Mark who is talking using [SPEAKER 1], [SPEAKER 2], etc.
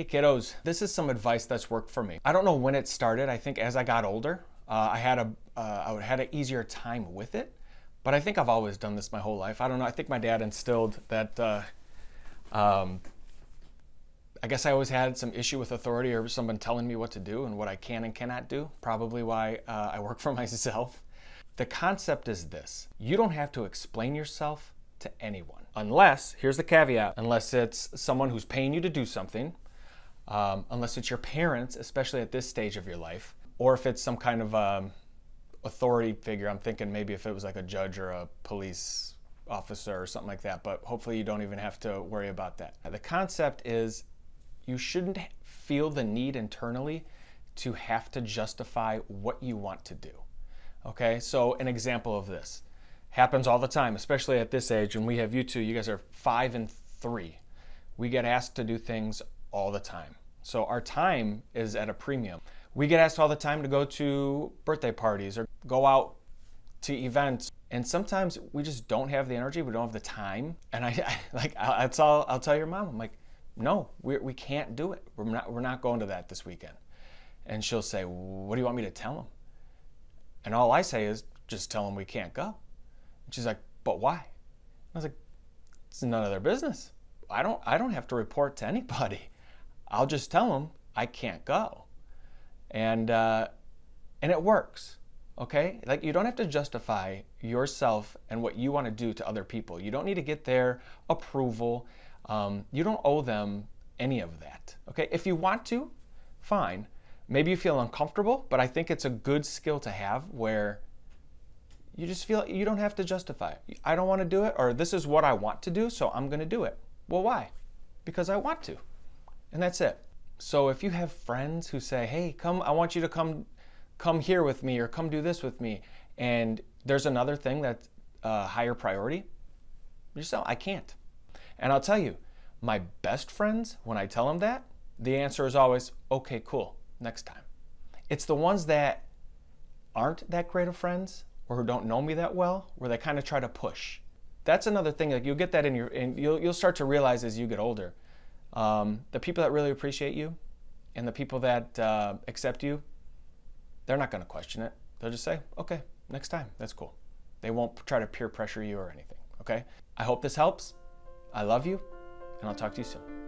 [SPEAKER 1] Hey kiddos, this is some advice that's worked for me. I don't know when it started. I think as I got older, I had an easier time with it, but I think I've always done this my whole life. I don't know. I think my dad instilled that. I guess I always had some issue with authority or someone telling me what to do and what I can and cannot do. Probably why I work for myself. The concept is this: you don't have to explain yourself to anyone, unless, here's the caveat, unless it's someone who's paying you to do something. Unless it's your parents, especially at this stage of your life, or if it's some kind of authority figure. I'm thinking maybe if it was like a judge or a police officer or something like that, but hopefully you don't even have to worry about that. The concept is you shouldn't feel the need internally to have to justify what you want to do. Okay, so an example of this happens all the time, especially at this age, and we have you two, you guys are 5 and 3. We get asked to do things all the time. So our time is at a premium. We get asked all the time to go to birthday parties or go out to events. And sometimes we just don't have the energy, we don't have the time. And I'll tell your mom, I'm like, no, we can't do it. We're not going to that this weekend. And she'll say, what do you want me to tell them? And all I say is, just tell them we can't go. And she's like, but why? I was like, it's none of their business. I don't have to report to anybody. I'll just tell them I can't go. And it works, okay? Like, you don't have to justify yourself and what you want to do to other people. You don't need to get their approval. You don't owe them any of that, okay? If you want to, fine. Maybe you feel uncomfortable, but I think it's a good skill to have where you just feel you don't have to justify it. I don't want to do it, or this is what I want to do, so I'm going to do it. Well, why? Because I want to. And that's it. So if you have friends who say, hey, come, I want you to come here with me or come do this with me, and there's another thing that's a higher priority, you just tell them, I can't. And I'll tell you, my best friends, when I tell them that, the answer is always, okay, cool, next time. It's the ones that aren't that great of friends or who don't know me that well, where they kind of try to push. That's another thing, like you'll get that you'll start to realize as you get older. The people that really appreciate you and the people that accept you, they're not going to question it. They'll just say, okay, next time, that's cool. They won't try to peer pressure you or anything, okay? I hope this helps. I love you, and I'll talk to you soon.